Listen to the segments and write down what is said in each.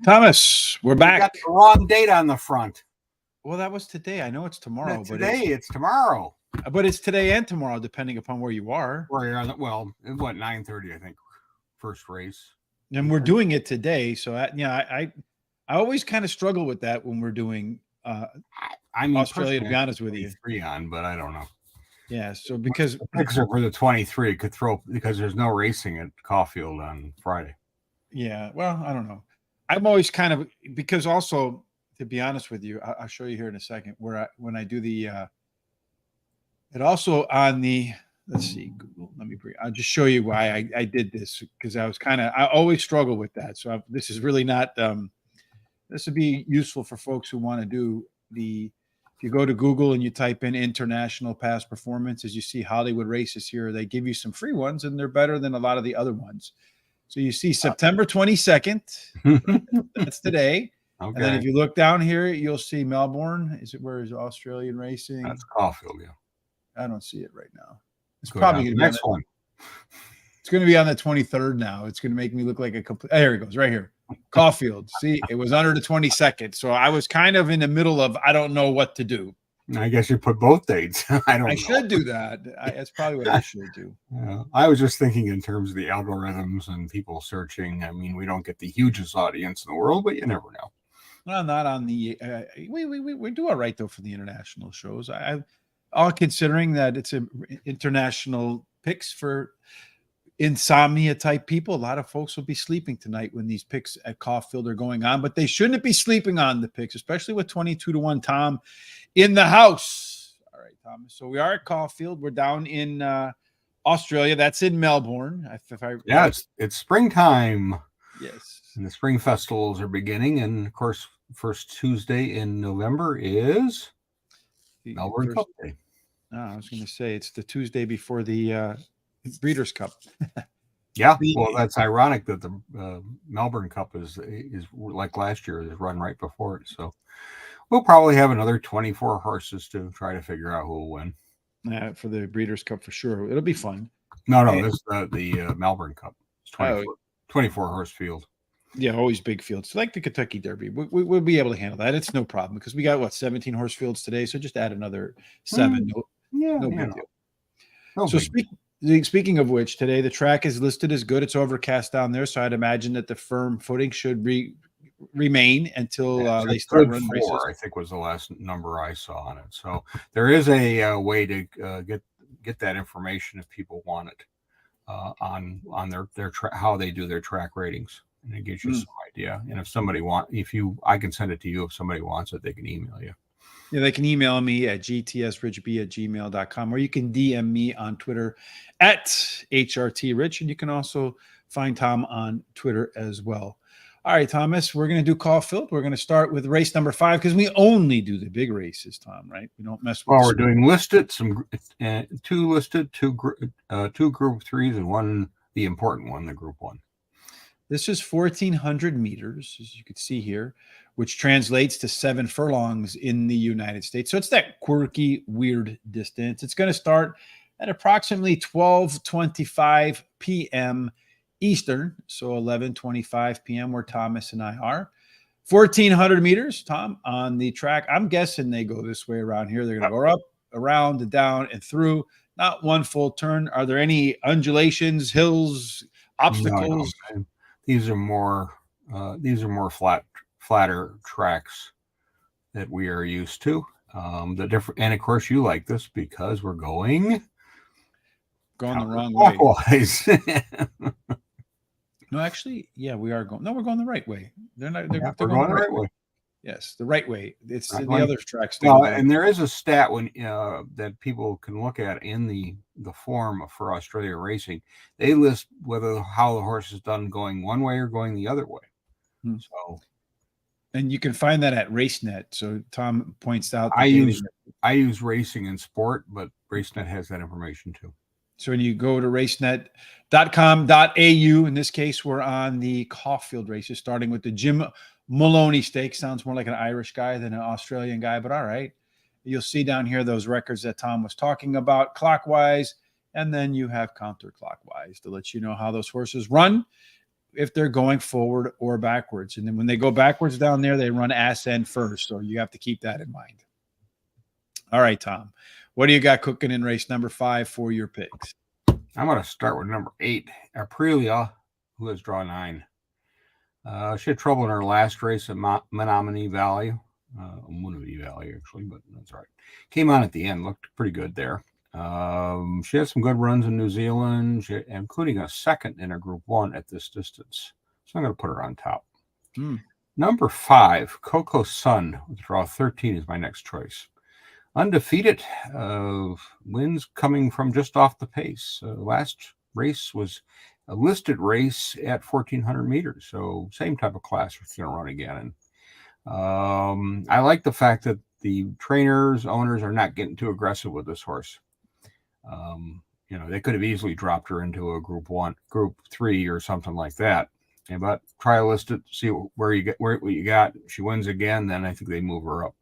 Thomas, we're back. Got the wrong date on the front. Well, that was today. I know it's tomorrow, but it's tomorrow. But it's today and tomorrow, depending upon where you are. Where you're on the, 9:30, I think, first race. And we're doing it today, so I always kind of struggle with that when we're doing. Australia, to be honest with you, 3 on, but I don't know. Yeah, so because the picks are for the 23 could throw because there's no racing at Caulfield on Friday. Yeah, well, I don't know. I'm always kind of because also, to be honest with you, I'll show you here in a second where when I do the it also on the let's see Google. I'll just show you why I did this because I always struggle with that. So this is really not this would be useful for folks who want to do if you go to Google and you type in international past performances, you see Hollywood races here. They give you some free ones and they're better than a lot of the other ones. So you see September 22nd, that's today. Okay. And then if you look down here, you'll see Melbourne. Where is Australian racing? That's Caulfield, yeah. I don't see it right now. It's probably going to be next one. It's going to be on the 23rd now. It's going to make me look like a complete. There it goes, right here. Caulfield. See, it was under the 22nd. So I was kind of in the middle of I don't know what to do. I guess you put both dates. I should do that. That's probably what I should do. I was just thinking in terms of the algorithms and people searching. I mean, we don't get the hugest audience in the world, but you never know. Well, not on the. We do all right though for the international shows. All considering that it's a international picks for insomnia type people. A lot of folks will be sleeping tonight when these picks at Caulfield are going on, but they shouldn't be sleeping on the picks, especially with 22-1 Tom in the house. All right, Thomas. So we are at Caulfield. We're down in Australia. That's in Melbourne. It's springtime. Yes. And the spring festivals are beginning. And of course, first Tuesday in November is Melbourne Cup Day. I was going to say it's the Tuesday before the Breeders' Cup. Yeah, well, that's ironic that the Melbourne Cup is like last year, is run right before it. So we'll probably have another 24 horses to try to figure out who will win. For the Breeders' Cup for sure. It'll be fun. No, this is the Melbourne Cup. It's 24 horse field. Yeah, always big fields. Like the Kentucky Derby. We'll be able to handle that. It's no problem because we got, 17 horse fields today. So just add another 7. No big deal. So speaking of which, today the track is listed as good. It's overcast down there. So I'd imagine that the firm footing should remain until they start running races. I think was the last number I saw on it. So there is a way to get that information if people want it on their how they do their track ratings. And it gives you some idea. And if somebody I can send it to you. If somebody wants it, they can email you. Yeah, they can email me at gtsrichb@gmail.com, or you can DM me on Twitter at HRTRich, and you can also find Tom on Twitter as well. All right, Thomas, we're going to do Caulfield. We're going to start with race number 5 because we only do the big races, Tom, right? We don't mess with we're doing listed, two listed, two group 3s, and one, the important one, the group 1. This is 1,400 meters, as you can see here, which translates to 7 furlongs in the United States. So it's that quirky, weird distance. It's going to start at approximately 12:25 p.m. Eastern, so 11:25 p.m. where Thomas and I are. 1,400 meters, Tom, on the track. I'm guessing they go this way around here. They're going to go up, around, and down, and through. Not one full turn. Are there any undulations, hills, obstacles? No. These are more flatter tracks that we are used to. And of course you like this because we're going the wrong way. No, actually, yeah, we are going. No, we're going the right way. They're going the right way. Yes, the right way. It's the other tracks. And there is a stat that people can look at in the form for Australia racing. They list how the horse is done going one way or going the other way. So, and you can find that at RaceNet. So Tom points out. I use Racing and Sport, but RaceNet has that information too. So when you go to racenet.com.au, in this case, we're on the Caulfield races, starting with the Jim Moloney Stakes. Sounds more like an Irish guy than an Australian guy, but all right. You'll see down here those records that Tom was talking about clockwise, and then you have counterclockwise to let you know how those horses run. if they're going forward or backwards. And then when they go backwards down there, they run ass end first. So you have to keep that in mind. All right, Tom, what do you got cooking in race number 5 for your picks? I'm going to start with number 8, Aprilia, who has draw 9. She had trouble in her last race at Menominee Valley, Moonaby Valley, actually, but that's right. Came on at the end, looked pretty good there. She had some good runs in New Zealand, including a second in a Group 1 at this distance. So I'm going to put her on top. Number 5, Coco Sun, with draw 13 is my next choice. Undefeated, wins coming from just off the pace. Last race was a listed race at 1,400 meters, so same type of class we're going to run again. And I like the fact that the trainers, owners are not getting too aggressive with this horse. They could have easily dropped her into a Group 3 or something like that. But try to list it, see what you got. If she wins again, then I think they move her up.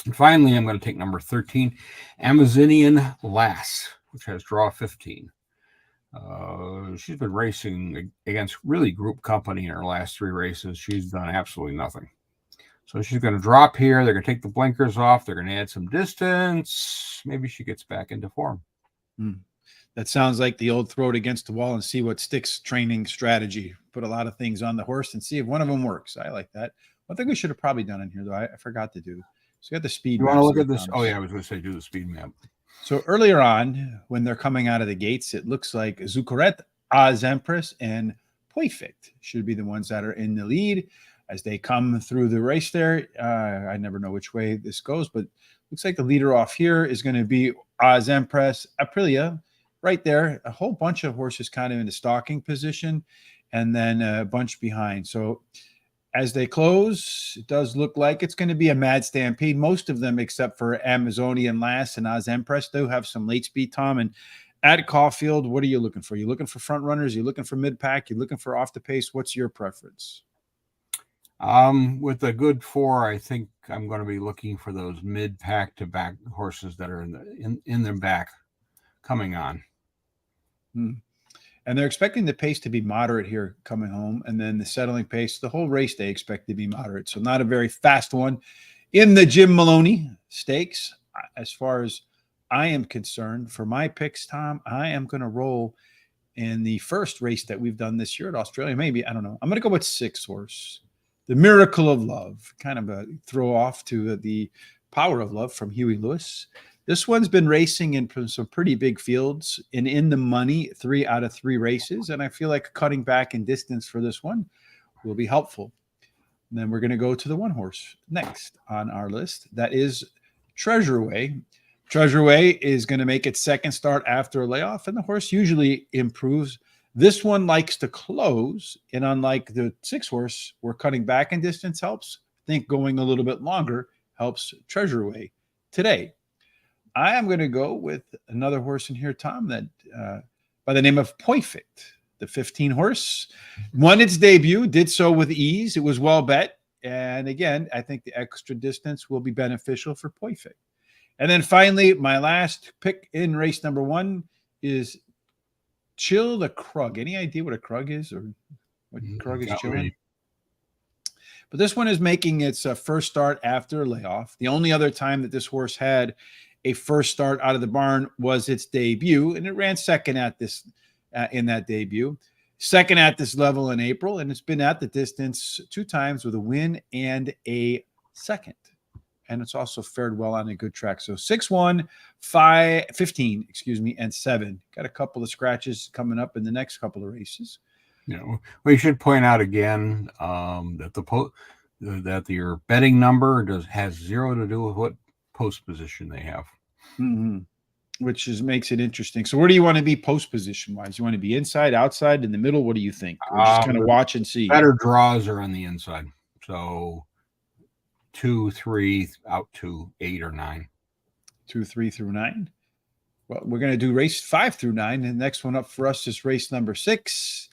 And finally, I'm going to take number 13, Amazonian Lass, which has draw 15. She's been racing against really group company in her last 3 races. She's done absolutely nothing. So she's going to drop here. They're going to take the blinkers off. They're going to add some distance. Maybe she gets back into form. That sounds like the old throw it against the wall and see what sticks training strategy. Put a lot of things on the horse and see if one of them works. I like that. One thing we should have probably done in here, though, I forgot to do. So you got the speed map. You want to look at this? Thomas. Oh, yeah, I was going to say do the speed map. So earlier on, when they're coming out of the gates, it looks like Zuccoret, Az Empress, and Perfect should be the ones that are in the lead as they come through the race there. I never know which way this goes, but looks like the leader off here is going to be Az Empress, Aprilia, right there. A whole bunch of horses kind of in the stalking position, and then a bunch behind. So as they close, it does look like it's going to be a mad stampede. Most of them, except for Amazonian Lass and Az Empress, do have some late speed, Tom. And at Caulfield, what are you looking for? You looking for front runners? You looking for mid pack? You looking for off the pace? What's your preference? With a good 4, I think I'm going to be looking for those mid pack to back horses that are in their back coming on. And they're expecting the pace to be moderate here coming home. And then the settling pace, the whole race they expect to be moderate. So not a very fast one in the Jim Moloney Stakes. As far as I am concerned, for my picks, Tom, I am going to roll in the first race that we've done this year at Australia. Maybe, I don't know. I'm going to go with 6 horse. The Miracle of Love, kind of a throw off to the Power of Love from Huey Lewis. This one's been racing in some pretty big fields and in the money 3 out of 3 races. And I feel like cutting back in distance for this one will be helpful. And then we're going to go to the 1 horse next on our list. That is Treasure Way. Treasure Way is going to make its second start after a layoff, and the horse usually improves. This one likes to close, and unlike the 6 horse, where cutting back in distance helps, I think going a little bit longer helps Treasure Way today. I am going to go with another horse in here, Tom, that by the name of Perfect, the 15 horse. Won its debut, did so with ease. It was well bet. And again, I think the extra distance will be beneficial for Perfect. And then finally, my last pick in race number 1 is Chill the Krug. Any idea what a Krug is or what Krug is chilling? Really. But this one is making its first start after a layoff. The only other time that this horse had a first start out of the barn was its debut, and it ran second at this in that debut. Second at this level in April, and it's been at the distance 2 times with a win and a second. And it's also fared well on a good track. So 6-1, 15, and 7. Got a couple of scratches coming up in the next couple of races. We should point out again that your betting number has 0 to do with what post position they have. Which makes it interesting. So where do you want to be post position wise? You want to be inside, outside, in the middle? What do you think? Or just kind of watch and see? Better draws are on the inside. So 2, 3, out to 8 or 9. 2, 3 through 9. Well, we're going to do race 5 through 9. And the next one up for us is race number 6.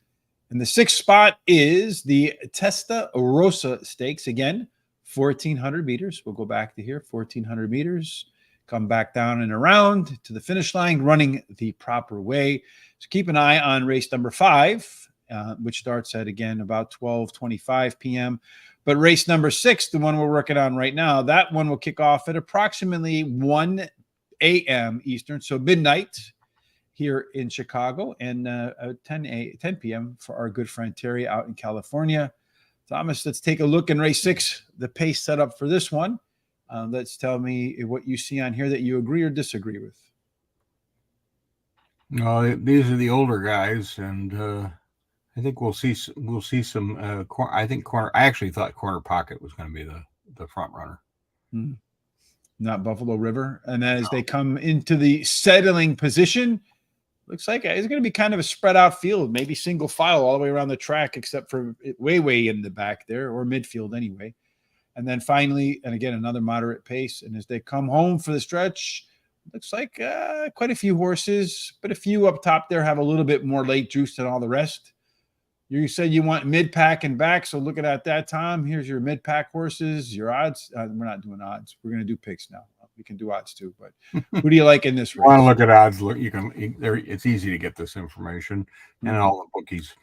And the 6th spot is the Testa Rossa Stakes. Again, 1,400 meters. We'll go back to here, 1,400 meters. Come back down and around to the finish line, running the proper way. So keep an eye on race number 5 which starts at, again, about 12:25 p.m. But race number 6, the one we're working on right now, that one will kick off at approximately 1 a.m. Eastern, so midnight here in Chicago, and 10 p.m. for our good friend Terry out in California. Thomas, let's take a look in race 6, the pace set up for this one. Let's tell me what you see on here that you agree or disagree with. No, these are the older guys, and I think we'll see some. I think corner. I actually thought Corner Pocket was going to be the front runner. Not Buffalo River. And then as they come into the settling position, looks like it's going to be kind of a spread out field, maybe single file all the way around the track, except for way in the back there, or midfield anyway. And then finally, and again, another moderate pace. And as they come home for the stretch, looks like quite a few horses, but a few up top there have a little bit more late juice than all the rest. You said you want mid-pack and back, so looking at that, Tom, here's your mid-pack horses, your odds. We're not doing odds. We're going to do picks now. We can do odds too, but who do you like in this race? Want to look at odds? Look, it's easy to get this information, and all the bookies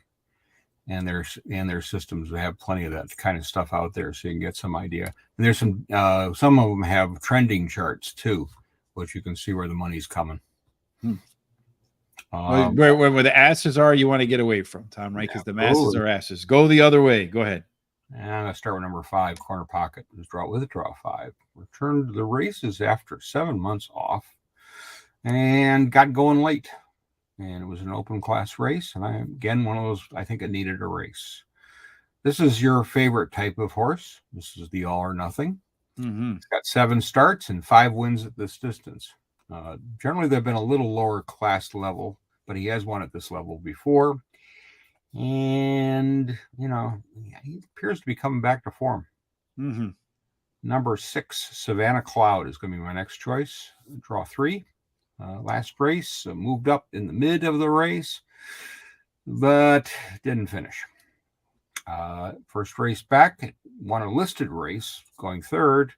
and their systems have plenty of that kind of stuff out there, so you can get some idea. And there's some of them have trending charts too, which you can see where the money's coming. Where the asses are, you want to get away from, Tom, right? Because the masses are asses. Go the other way. Go ahead. And I'm going to start with number 5, Corner Pocket. Draw 5. Returned to the races after 7 months off and got going late. And it was an open class race. And again, one of those, I think it needed a race. This is your favorite type of horse. This is the all or nothing. It's got 7 starts and 5 wins at this distance. Generally, they've been a little lower class level, but he has won at this level before. And, he appears to be coming back to form. Number 6, Savannah Cloud, is going to be my next choice. Draw 3. Last race, moved up in the mid of the race, but didn't finish. First race back, won a listed race, going 3rd,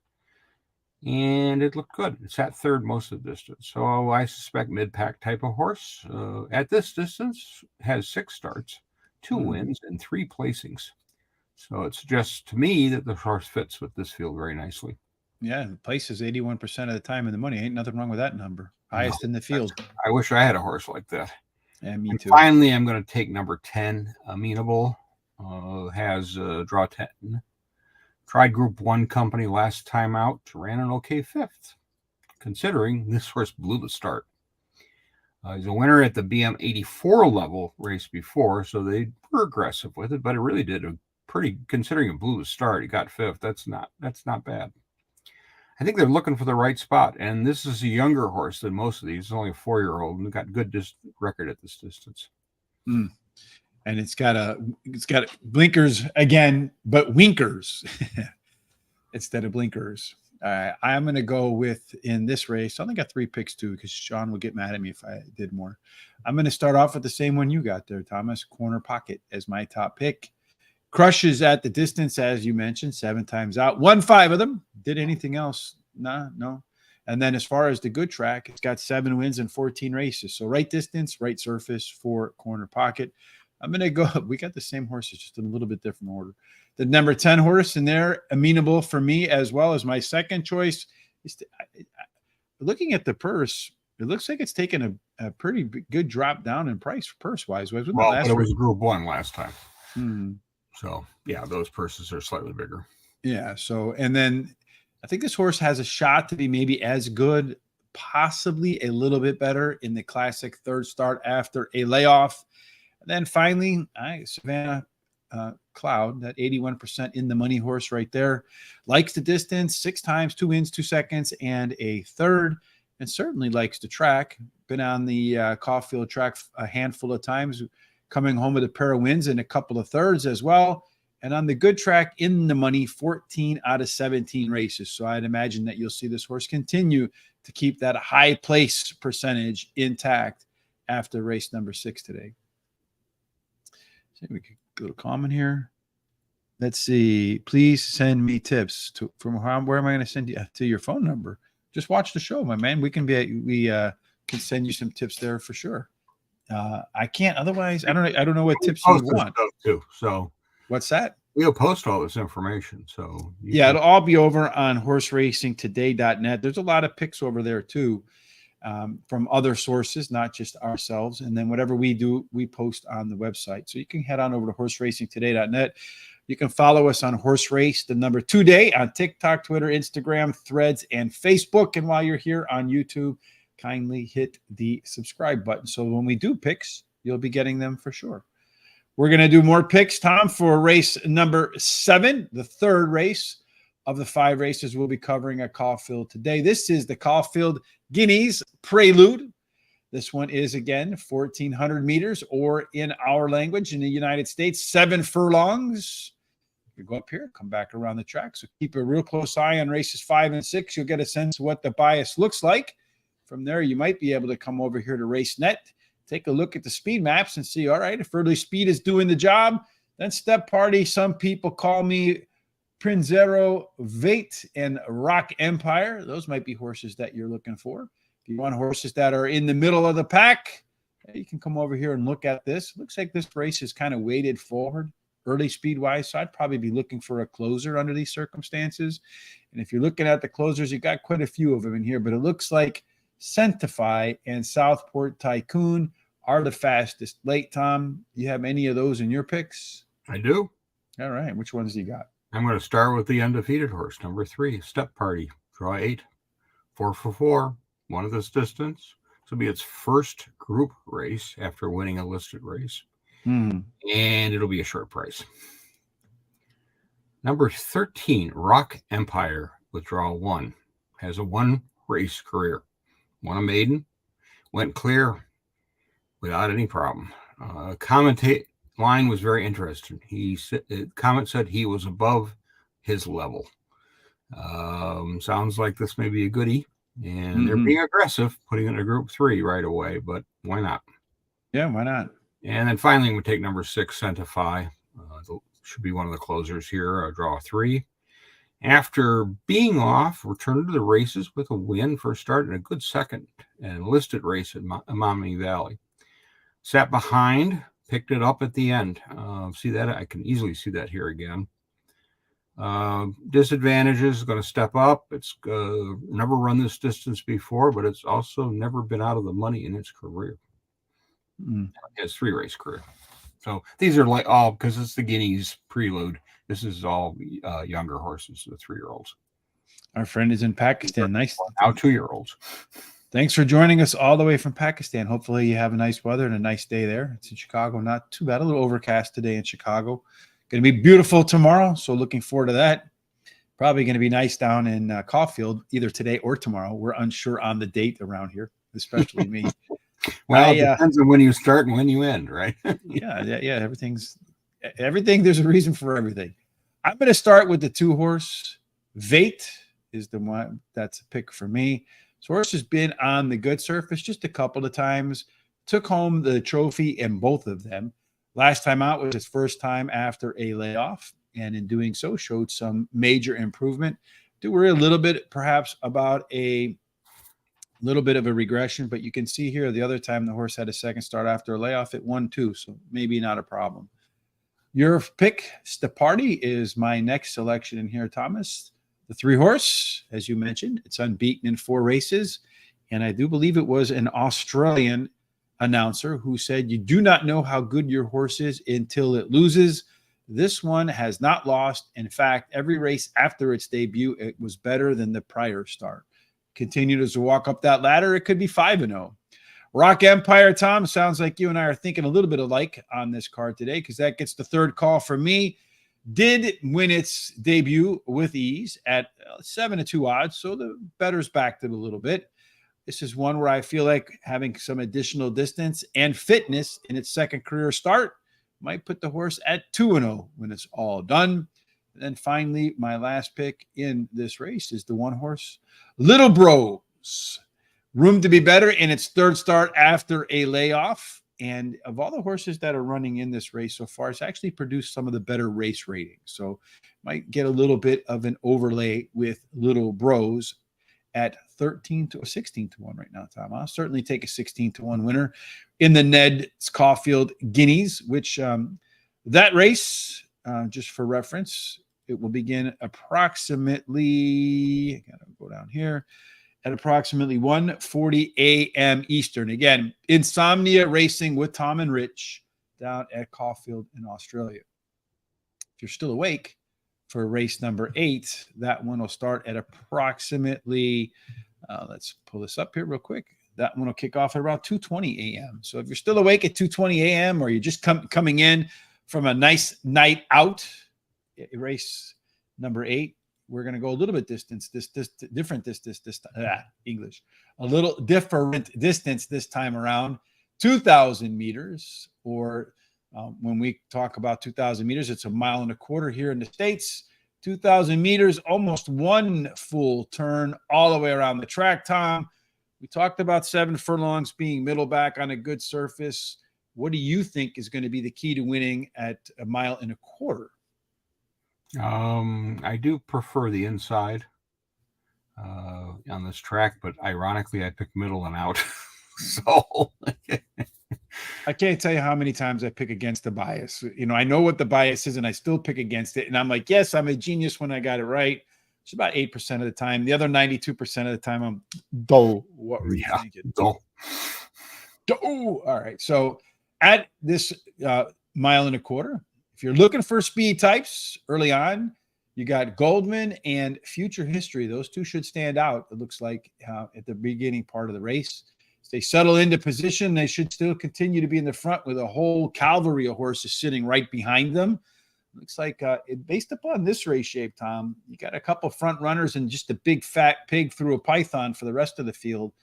and it looked good. It sat 3rd most of the distance. So I suspect mid-pack type of horse. At this distance, has 6 starts, 2 wins, and 3 placings. So it suggests to me that the horse fits with this field very nicely. Yeah, the place is 81% of the time in the money. Ain't nothing wrong with that number. Highest in the field. I wish I had a horse like that. Yeah, me too. Finally, I'm going to take number 10, Amenable. Has draw 10. Tried Group 1 company last time out. Ran an okay 5th. Considering this horse blew the start. He's a winner at the BM 84 level race before, so they were aggressive with it, but it really did a pretty, considering it blew the start, he got 5th. That's not bad. I think they're looking for the right spot, and this is a younger horse than most of these. It's only a 4-year-old, and got good record at this distance. And it's got blinkers again, but winkers instead of blinkers. I'm going to go with, in this race, I only got 3 picks too, because Sean would get mad at me if I did more. I'm going to start off with the same one you got there, Thomas. Corner Pocket as my top pick. Crushes at the distance, as you mentioned, 7 times out. Won 5 of them. Did anything else? No. And then as far as the good track, it's got 7 wins and 14 races. So right distance, right surface for Corner Pocket. I'm going to go, we got the same horses, just in a little bit different order. The number 10 horse in there, Amenable for me, as well as my second choice. Looking at the purse, it looks like it's taken a pretty good drop down in price purse-wise. Well, but it was Group 1 last time. So, yeah, those purses are slightly bigger. Yeah, so, and then I think this horse has a shot to be maybe as good, possibly a little bit better in the classic 3rd start after a layoff. And then finally, Savannah Cloud, that 81% in the money horse right there. Likes the distance, 6 times, 2 wins, 2 seconds, and a 3rd. And certainly likes the track. Been on the Caulfield track a handful of times, coming home with a pair of wins and a couple of 3rds as well. And on the good track, in the money, 14 out of 17 races. So I'd imagine that you'll see this horse continue to keep that high place percentage intact after race number 6 today. So we could go to comment here. Let's see. Please send me tips from where am I going to send you to your phone number? Just watch the show, my man. We can send you some tips there for sure. I can't. Otherwise, I don't know what We tips you post would this want. stuff too, so What's that? we'll post all this information. So Yeah, it'll all be over on horseracingtoday.net. There's a lot of picks over there too, from other sources, not just ourselves. And then whatever we do, we post on the website. So you can head on over to horseracingtoday.net. You can follow us on Horse Race, the number 2 day on TikTok, Twitter, Instagram, Threads, and Facebook. And while you're here on YouTube, kindly hit the subscribe button. So when we do picks, you'll be getting them for sure. We're going to do more picks, Tom, for race number 7, the third race of the 5 races we'll be covering at Caulfield today. This is the Caulfield Guineas Prelude. This one is, again, 1,400 meters, or in our language in the United States, 7 furlongs. You go up here, come back around the track. So keep a real close eye on races 5 and 6. You'll get a sense of what the bias looks like. From there, you might be able to come over here to RaceNet, take a look at the speed maps and see, all right, if early speed is doing the job, then Step Party. Some people call me Prinzero, Vate, and Rock Empire. Those might be horses that you're looking for. If you want horses that are in the middle of the pack, you can come over here and look at this. Looks like this race is kind of weighted forward, early speed-wise, so I'd probably be looking for a closer under these circumstances. And if you're looking at the closers, you got quite a few of them in here, but it looks like Centify and Southport Tycoon are the fastest late. Tom, you have any of those in your picks? I do. All right. Which ones do you got? I'm going to start with the undefeated horse, number 3, Step Party, draw 8, 4 for 4, one of this distance. This will be its first group race after winning a listed race, and it'll be a short price. Number 13, Rock Empire, with draw 1, has a 1-race career. Won a maiden, went clear without any problem. Commentate line was very interesting. Comment said he was above his level. Sounds like this may be a goodie, and they're being aggressive, putting it in a group 3 right away, but why not? Yeah, why not? And then finally, we take number 6, Centify. Should be one of the closers here, draw 3. After being off, returned to the races with a win, first start, and a good second and listed race at Mommy Valley. Sat behind, picked it up at the end. See that? I can easily see that here again. Disadvantages, going to step up. It's never run this distance before, but it's also never been out of the money in its career. It's 3-race career. So these are like all, because it's the Guineas Prelude. This is all younger horses, the 3-year-olds. Our friend is in Pakistan. Nice. Now 2-year-olds. Thanks for joining us all the way from Pakistan. Hopefully you have a nice weather and a nice day there. It's in Chicago. Not too bad. A little overcast today in Chicago. Going to be beautiful tomorrow. So looking forward to that. Probably going to be nice down in Caulfield, either today or tomorrow. We're unsure on the date around here, especially me. Well, it depends on when you start and when you end, right? Yeah. Everything. There's a reason for everything. I'm going to start with the 2-horse. Vate is the one that's a pick for me. This horse has been on the good surface just a couple of times. Took home the trophy in both of them. Last time out was his first time after a layoff, and in doing so showed some major improvement. Do worry a little bit perhaps about a little bit of a regression, but you can see here the other time the horse had a second start after a layoff, it won too, so maybe not a problem. Your pick, Steparty, is my next selection in here, Thomas. The 3-horse, as you mentioned, it's unbeaten in 4 races, and I do believe it was an Australian announcer who said you do not know how good your horse is until it loses. This one has not lost. In fact, every race after its debut, it was better than the prior start. Continues to walk up that ladder, it could be 5-0. Rock Empire, Tom, sounds like you and I are thinking a little bit alike on this card today, because that gets the 3rd call for me. Did win its debut with ease at 7-2 odds, so the bettors backed it a little bit. This is one where I feel like having some additional distance and fitness in its second career start might put the horse at 2-0 when it's all done. And then finally, my last pick in this race is the 1-horse Little Bros. Room to be better in its 3rd start after a layoff. And of all the horses that are running in this race so far, it's actually produced some of the better race ratings. So might get a little bit of an overlay with Little Bros at 13 to 16 to 1 right now, Tom. I'll certainly take a 16 to 1 winner in the Neds Caulfield Guineas, which that race, just for reference, it will begin approximately, I gotta go down here, at approximately 1:40 a.m. Eastern. Again, Insomnia Racing with Tom and Rich down at Caulfield in Australia. If you're still awake for race number 8, that one will start at approximately, let's pull this up here real quick. That one will kick off at around 2:20 a.m. So if you're still awake at 2:20 a.m. or you're just coming in from a nice night out, race number 8, we're going to go a little bit different English, a little different distance this time around, 2,000 meters, or when we talk about 2,000 meters, it's 1.25 miles here in the States. 2,000 meters, almost one full turn all the way around the track, Tom. We talked about 7 furlongs being middle back on a good surface. What do you think is going to be the key to winning at 1.25 miles? I do prefer the inside on this track, but ironically, I pick middle and out. So I can't tell you how many times I pick against the bias. I know what the bias is, and I still pick against it. And I'm like, yes, I'm a genius when I got it right. It's about 8% of the time. The other 92% of the time, I'm dull. What were you thinking? Dull. All right. So at this 1.25 miles, if you're looking for speed types early on, you got Goldman and Future History. Those two should stand out, it looks like, at the beginning part of the race. As they settle into position, they should still continue to be in the front with a whole cavalry of horses sitting right behind them. Looks like, based upon this race shape, Tom, you got a couple front runners and just a big fat pig through a python for the rest of the field.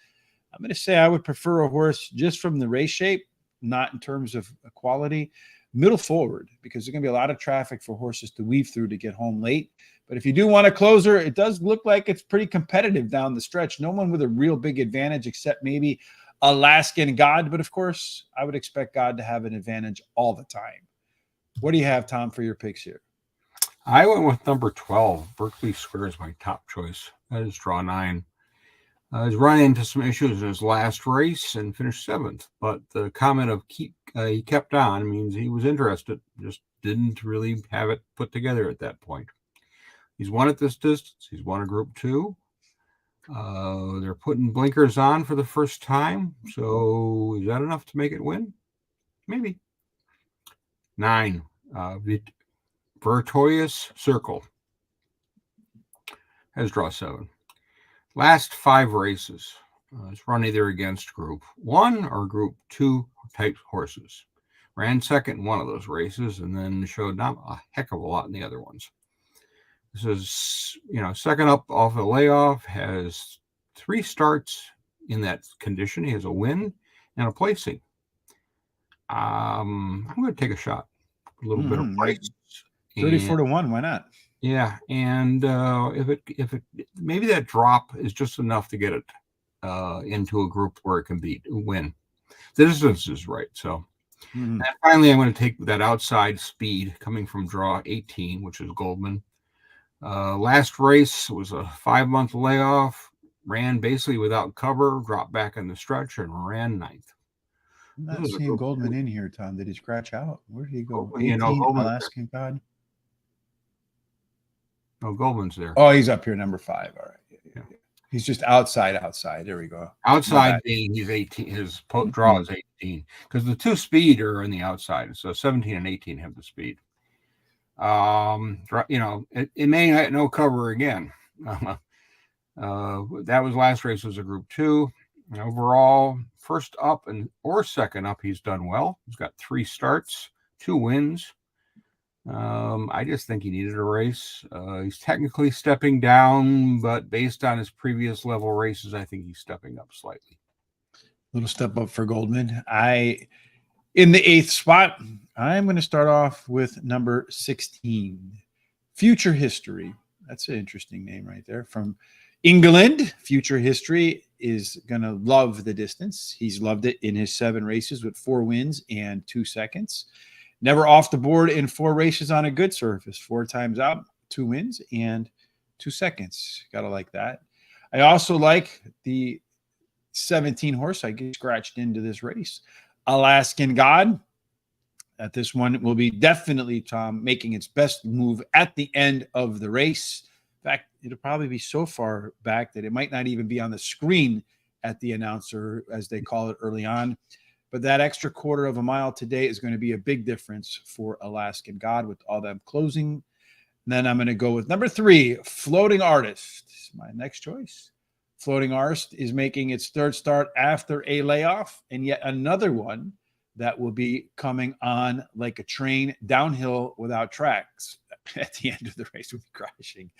I'm going to say I would prefer a horse just from the race shape, not in terms of quality, middle forward, because there's going to be a lot of traffic for horses to weave through to get home late. But if you do want a closer, it does look like it's pretty competitive down the stretch. No one with a real big advantage except maybe Alaskan God. But of course, I would expect God to have an advantage all the time. What do you have, Tom, for your picks here? I went with number 12. Berkeley Square is my top choice. That is draw 9. He's run into some issues in his last race and finished 7th. But the comment of he kept on means he was interested, just didn't really have it put together at that point. He's won at this distance. He's won a Group 2. They're putting blinkers on for the first time. So is that enough to make it win? Maybe. 9. Virtuous Circle has draw 7. Last 5 races, it's run either against Group 1 or Group 2 type horses. Ran second in one of those races and then showed not a heck of a lot in the other ones. This is, second up off a layoff, has 3 starts in that condition. He has a win and a placing. I'm going to take a shot. A little bit of price. 34 to 1. Why not? Yeah, and if it maybe that drop is just enough to get it into a group where it can win. The distance is right. So, and finally, I'm going to take that outside speed coming from draw 18, which is Goldman. Last race was a 5-month layoff. Ran basically without cover, dropped back in the stretch, and ran 9th. I'm not seeing Goldman in here, Tom. Did he scratch out? Where did he go? 18, Alaskan God. No, Goldman's there. Oh, he's up here, number 5. All right. Yeah. He's just outside. There we go. Outside being he's 18. His draw is 18 because the 2 speed are on the outside. So 17 and 18 have the speed. It may not no cover again. That was last race was a Group 2. And overall, first up or second up, he's done well. He's got 3 starts, 2 wins. I just think he needed a race. He's technically stepping down, but based on his previous level races, I think he's stepping up slightly. Little step up for Goldman. In the 8th spot, I'm going to start off with number 16, Future History. That's an interesting name right there. From England, Future History is going to love the distance. He's loved it in his 7 races with 4 wins and 2 seconds. Never off the board in 4 races on a good surface. 4 times out, 2 wins and 2 seconds. Got to like that. I also like the 17 horse I get scratched into this race, Alaskan God. At this one will be definitely, Tom, making its best move at the end of the race. In fact, it'll probably be so far back that it might not even be on the screen at the announcer, as they call it early on. But that extra quarter of a mile today is going to be a big difference for Alaskan God with all them closing. And then I'm going to go with number 3, Floating Artist. My next choice. Floating Artist is making its third start after a layoff, and yet another one that will be coming on like a train downhill without tracks at the end of the race with crashing.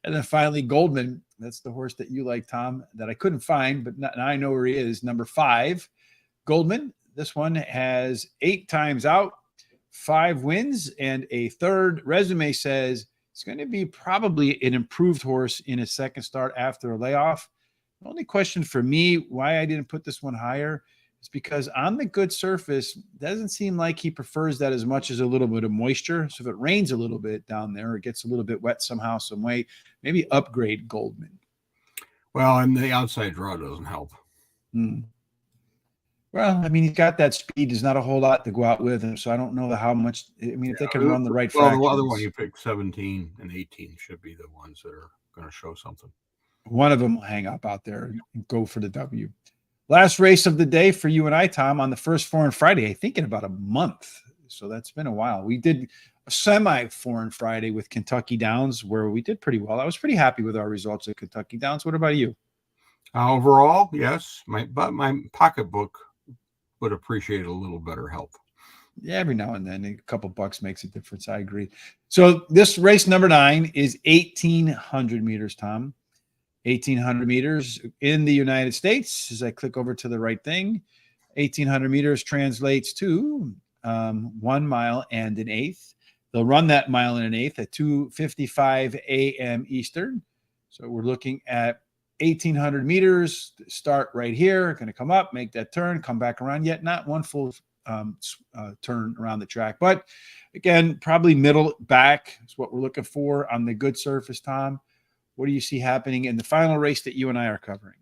And then finally, Goldman. That's the horse that you like, Tom, that I couldn't find, but now I know where he is. Number 5, Goldman. This one has 8 times out, 5 wins, and a third. Resume says it's going to be probably an improved horse in his second start after a layoff. The only question for me why I didn't put this one higher is because on the good surface, doesn't seem like he prefers that as much as a little bit of moisture. So if it rains a little bit down there, or it gets a little bit wet somehow, some way, maybe upgrade Goldman. Well, and the outside draw doesn't help. Well, I mean, he's got that speed. There's not a whole lot to go out with him. So I don't know how much. I mean, if they can run the right fractions. The other one you picked, 17 and 18, should be the ones that are going to show something. One of them will hang up out there and go for the W. Last race of the day for you and I, Tom, on the first Foreign Friday, I think in about a month. So that's been a while. We did a semi-Foreign Friday with Kentucky Downs where we did pretty well. I was pretty happy with our results at Kentucky Downs. What about you? Overall, yes. But my pocketbook would appreciate a little better help. Yeah, every now and then a couple bucks makes a difference. I agree. So this race number 9 is 1,800 meters, Tom. 1,800 meters in the United States. As I click over to the right thing, 1,800 meters translates to 1 mile and an eighth. They'll run that mile and an eighth at 2:55 a.m. Eastern. So we're looking at 1,800 meters. Start right here. Going to come up, make that turn, come back around. Yet not one full turn around the track. But again, probably middle back is what we're looking for on the good surface, Tom. What do you see happening in the final race that you and I are covering?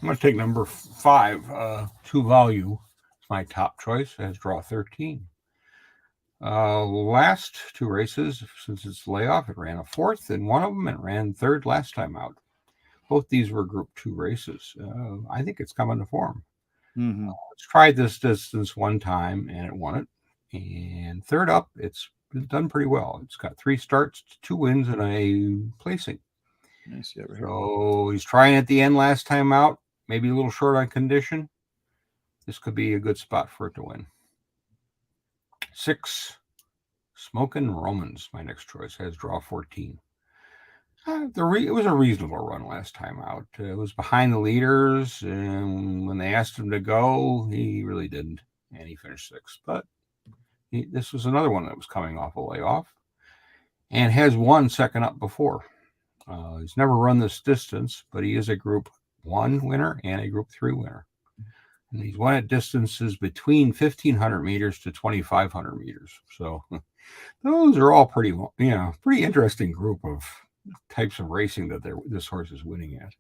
I'm going to take number 5, Two Value. It's my top choice. It has draw 13. Last 2 races, since its layoff, it ran a 4th in one of them and ran 3rd last time out. Both these were Group 2 races. I think it's coming to form. It's tried this distance one time and it won it. And 3rd up, it's done pretty well. It's got 3 starts, 2 wins, and a placing. Nice. Yeah, so he's trying at the end last time out, maybe a little short on condition. This could be a good spot for it to win. 6, Smokin' Romans, my next choice, has draw 14. It was a reasonable run last time out. It was behind the leaders, and when they asked him to go, he really didn't, and he finished 6th. But this was another one that was coming off a layoff and has won second up before. He's never run this distance, but he is a Group 1 winner and a Group 3 winner. And he's won at distances between 1,500 meters to 2,500 meters. So those are all pretty interesting group of types of racing that this horse is winning at.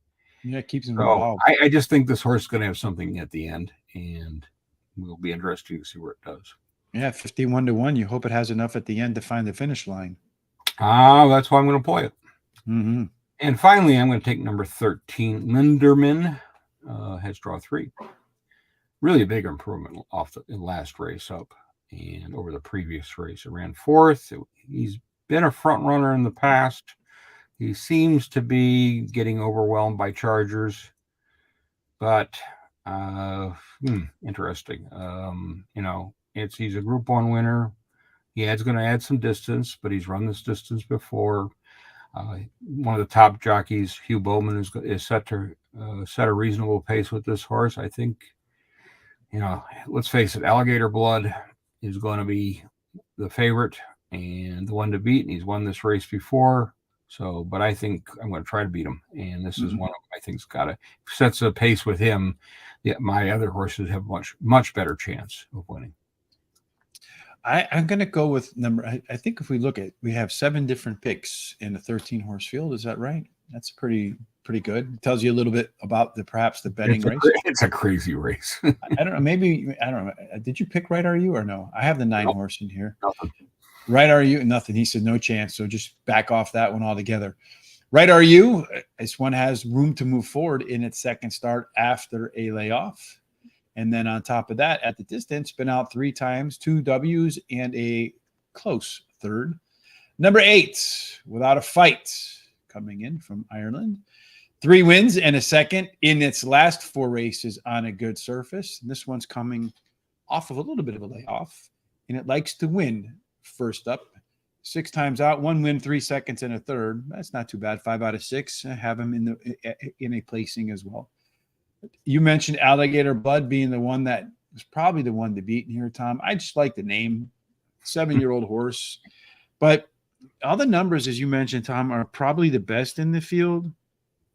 Yeah, it keeps him involved. I just think this horse is going to have something at the end, and will be interesting to see where it does. Yeah, 51-1. You hope it has enough at the end to find the finish line. That's why I'm going to play it. Mm-hmm. And finally, I'm going to take number 13, Linderman. Has draw 3. Really a big improvement off the last race up and over the previous race. It ran 4th. He's been a front runner in the past. He seems to be getting overwhelmed by Chargers, but interesting. He's a Group 1 winner. He's going to add some distance, but he's run this distance before. One of the top jockeys, Hugh Bowman, is set to set a reasonable pace with this horse. I think, let's face it, Alligator Blood is going to be the favorite and the one to beat, and he's won this race before. So, but I think I'm going to try to beat him, and this is one of them I think's sets a pace with him. Yeah, my other horses have much better chance of winning. I'm going to go with I think if we look at, we have 7 different picks in a 13 horse field. Is that right? That's pretty good. It tells you a little bit about perhaps the betting race. It's a crazy race. I don't know. Maybe I don't know. Did you pick Right Are You or no? I have the 9 horse in here. Nothing. Right Are You? Nothing. He said no chance. So just back off that one altogether. Right Are You? This one has room to move forward in its second start after a layoff. And then on top of that, at the distance, been out 3 times, 2 W's and a close third. Number 8, Without a Fight, coming in from Ireland. 3 wins and a second in its last 4 races on a good surface. And this one's coming off of a little bit of a layoff, and it likes to win first up. 6 times out, 1 win, 3 seconds, and a third. That's not too bad. 5 out of 6. I have him in a placing as well. You mentioned Alligator Blood being the one that was probably the one to beat in here, Tom. I just like the name. 7-year-old horse. But all the numbers, as you mentioned, Tom, are probably the best in the field.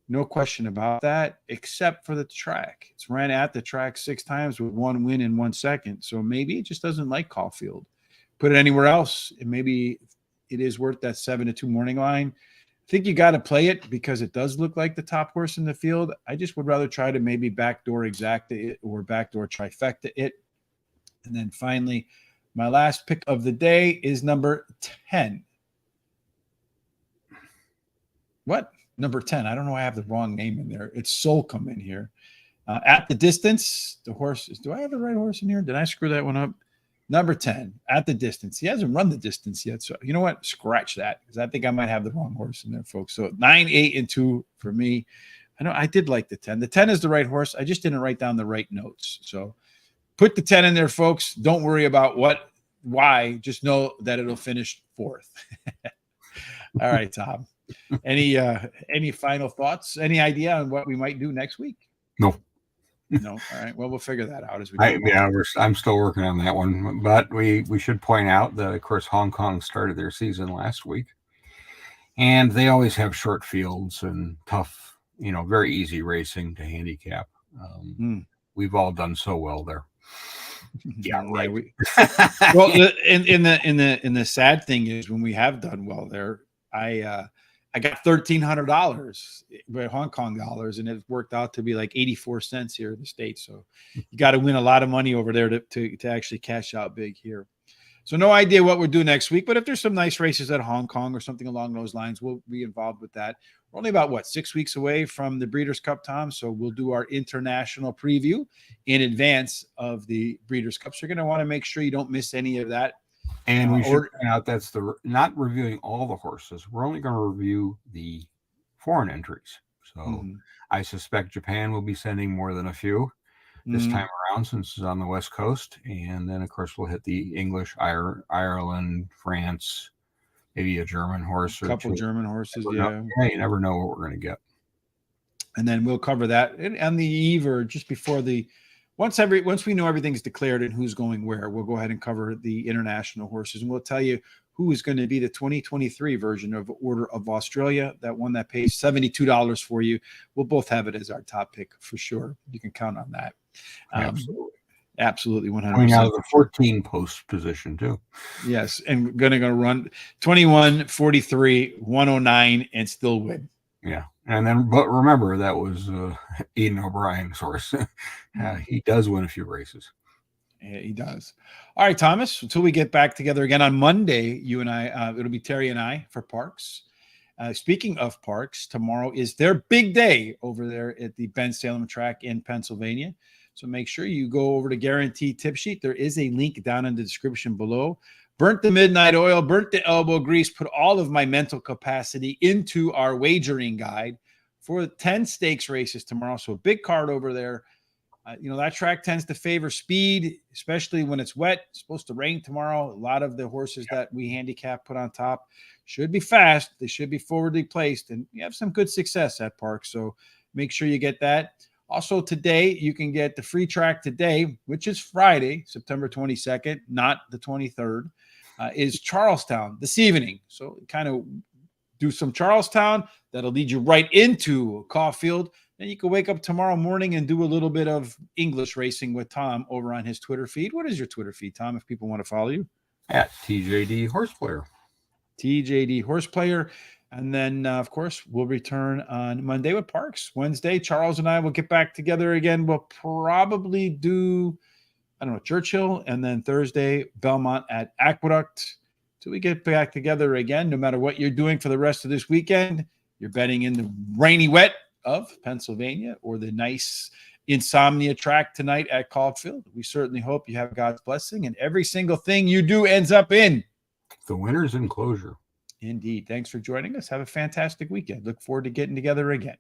No question about that, except for the track. It's ran at the track 6 times with 1 win in 1 second. So maybe it just doesn't like Caulfield. Put it anywhere else, and maybe it is worth that 7-2 morning line. I think you got to play it because it does look like the top horse in the field. I just would rather try to maybe backdoor exacta it or backdoor trifecta it. And then finally, my last pick of the day is number 10. What? Number 10. I don't know. I have the wrong name in there. It's Solcombe in here. At the distance, the horse is. Do I have the right horse in here? Did I screw that one up? Number 10, At the Distance. He hasn't run the distance yet. So, you know what? Scratch that because I think I might have the wrong horse in there, folks. So, 9, 8, and 2 for me. I know I did like the 10. The 10 is the right horse. I just didn't write down the right notes. So, put the 10 in there, folks. Don't worry about why. Just know that it'll finish 4th. All right, Tom. Any final thoughts? Any idea on what we might do next week? No. No. All right. Well, we'll figure that out as we go. I'm still working on that one, but we should point out that, of course, Hong Kong started their season last week, and they always have short fields and tough, very easy racing to handicap. We've all done so well there. Yeah, right. Well, in the sad thing is when we have done well there, I got $1,300 with Hong Kong dollars, and it worked out to be like 84 cents here in the States. So you got to win a lot of money over there to actually cash out big here. So no idea what we'll do next week, but if there's some nice races at Hong Kong or something along those lines, we'll be involved with that. We're only about 6 weeks away from the Breeders' Cup, Tom. So we'll do our international preview in advance of the Breeders' Cup. So you're going to want to make sure you don't miss any of that. And we should point out that's not reviewing all the horses. We're only going to review the foreign entries. So I suspect Japan will be sending more than a few this time around since it's on the West Coast. And then, of course, we'll hit the English, Ireland, France, maybe a German horse. A couple German horses, yeah. You never know what we're going to get. And then we'll cover that on the eve or just before once we know everything's declared and who's going where, we'll go ahead and cover the international horses, and we'll tell you who is going to be the 2023 version of Order of Australia, that one that pays $72 for you. We'll both have it as our top pick for sure. You can count on that. Absolutely 100%. Coming out of the 14 post position too. Yes, and going to run 21, 43, 109, and still win. Yeah. And then, but remember, that was Eden O'Brien's horse. He does win a few races. Yeah, he does. All right, Thomas, until we get back together again on Monday, you and I, it'll be Terry and I for Parks. Speaking of Parks, tomorrow is their big day over there at the Ben Salem track in Pennsylvania. So make sure you go over to Guaranteed Tip Sheet. There is a link down in the description below. Burnt the midnight oil, burnt the elbow grease, put all of my mental capacity into our wagering guide for 10 stakes races tomorrow. So a big card over there. That track tends to favor speed, especially when it's wet. It's supposed to rain tomorrow. A lot of the horses that we handicap put on top should be fast. They should be forwardly placed, and you have some good success at Park. So make sure you get that. Also today, you can get the free track today, which is Friday, September 22nd, not the 23rd. Is Charlestown this evening. So kind of do some Charlestown. That'll lead you right into Caulfield. Then you can wake up tomorrow morning and do a little bit of English racing with Tom over on his Twitter feed. What is your Twitter feed, Tom, if people want to follow you? At TJD Horseplayer. TJD Horseplayer. And then, of course, we'll return on Monday with Parks. Wednesday, Charles and I will get back together again. We'll probably do, I don't know, Churchill. And then Thursday, Belmont at Aqueduct. Till we get back together again, no matter what you're doing for the rest of this weekend, you're betting in the rainy wet of Pennsylvania or the nice insomnia track tonight at Caulfield. We certainly hope you have God's blessing and every single thing you do ends up in the winner's enclosure. Indeed. Thanks for joining us. Have a fantastic weekend. Look forward to getting together again.